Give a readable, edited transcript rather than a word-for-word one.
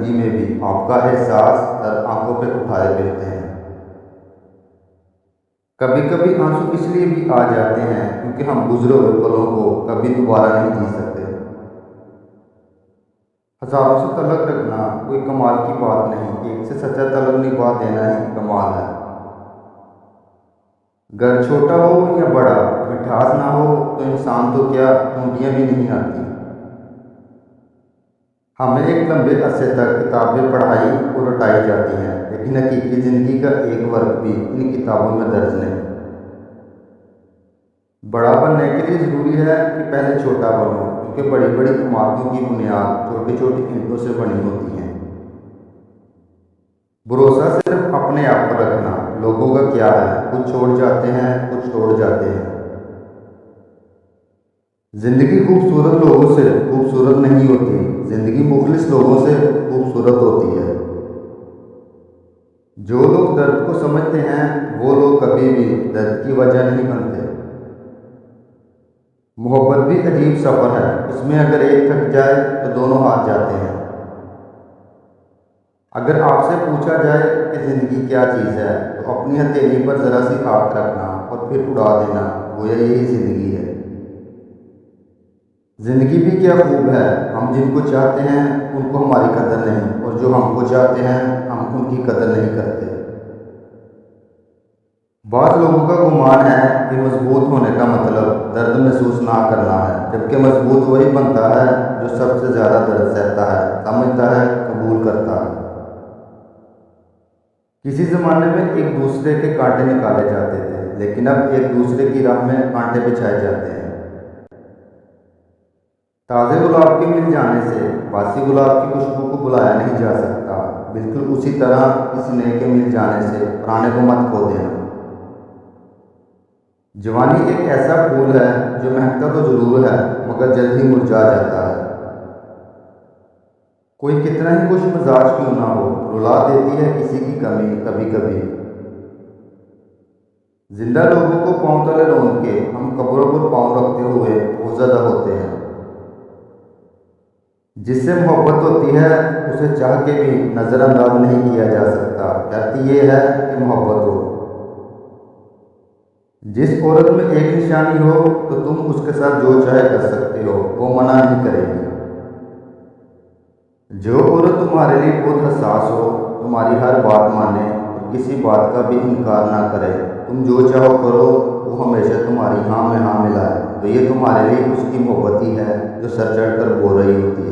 شرمندگی میں بھی آپ کا احساس در آنکھوں پہ اٹھائے پھرتے ہیں۔ کبھی کبھی آنسو اس لیے بھی آ جاتے ہیں کیونکہ ہم گزرے ہوئے پلوں کو کبھی دوبارہ نہیں جی سکتے۔ ہزاروں سے تعلق رکھنا کوئی کمال کی بات نہیں، ایک سے سچا تعلق نبھا دینا ہی کمال ہے۔ گھر چھوٹا ہو یا بڑا، مٹھاس نہ ہو تو انسان تو کیا ٹونٹیاں بھی نہیں آتی۔ ہمیں ایک لمبے عرصے تک کتابیں پڑھائی اور رٹائی جاتی ہیں، لیکن حقیقی زندگی کا ایک ورق بھی ان کتابوں میں درج نہیں۔ بڑا بننے کے لیے ضروری ہے کہ پہلے چھوٹا بنو، کیونکہ بڑی بڑی عمارتوں کی بنیاد چھوٹی چھوٹی اینٹوں سے بنی ہوتی ہیں۔ بھروسہ صرف اپنے آپ پر رکھنا، لوگوں کا کیا ہے، کچھ چھوڑ جاتے ہیں کچھ توڑ جاتے ہیں۔ زندگی خوبصورت لوگوں سے خوبصورت نہیں ہوتی، زندگی مخلص لوگوں سے خوبصورت ہوتی ہے۔ جو لوگ درد کو سمجھتے ہیں وہ لوگ کبھی بھی درد کی وجہ نہیں بنتے۔ محبت بھی عجیب سفر ہے، اس میں اگر ایک تھک جائے تو دونوں ہار جاتے ہیں۔ اگر آپ سے پوچھا جائے کہ زندگی کیا چیز ہے تو اپنی ہتھیلی پر ذرا سی ہاتھ رکھنا اور پھر اڑا دینا، گویا یہی زندگی ہے۔ زندگی بھی کیا خوب ہے، ہم جن کو چاہتے ہیں ان کو ہماری قدر نہیں، اور جو ہم کو چاہتے ہیں ہم ان کی قدر نہیں کرتے۔ بعض لوگوں کا گمان ہے کہ مضبوط ہونے کا مطلب درد محسوس نہ کرنا ہے، جبکہ مضبوط وہی بنتا ہے جو سب سے زیادہ درد سہتا ہے، سمجھتا ہے، قبول کرتا ہے۔ کسی زمانے میں ایک دوسرے کے کانٹے نکالے جاتے تھے، لیکن اب ایک دوسرے کی راہ میں کانٹے بچھائے جاتے ہیں۔ تازے گلاب کے مل جانے سے باسی گلاب کی خوشبو کو بلایا نہیں جا سکتا، بالکل اسی طرح کسی نئے کے مل جانے سے پرانے کو مت کھو دینا۔ جوانی ایک ایسا پھول ہے جو مہکتا تو ضرور ہے مگر جلد ہی مرجھا جاتا ہے۔ کوئی کتنا ہی خوش مزاج کیوں نہ ہو، رلا دیتی ہے کسی کی کمی کبھی کبھی۔ زندہ لوگوں کو پاؤں تلے رون کے ہم قبروں پر پاؤں رکھتے ہوئے خوفزدہ ہوتے ہیں۔ جس سے محبت ہوتی ہے اسے چاہ کے بھی نظر انداز نہیں کیا جا سکتا، شرط یہ ہے کہ محبت ہو۔ جس عورت میں ایک نشانی ہو تو تم اس کے ساتھ جو چاہے کر سکتے ہو، وہ منع نہیں کرے گی۔ جو عورت تمہارے لیے بہت حساس ہو، تمہاری ہر بات مانے اور کسی بات کا بھی انکار نہ کرے، تم جو چاہو کرو، وہ ہمیشہ تمہاری ہاں میں ہاں ملائے، تو یہ تمہارے لیے اس کی محبت ہی ہے جو سر چڑھ کر بول رہی ہوتی ہے۔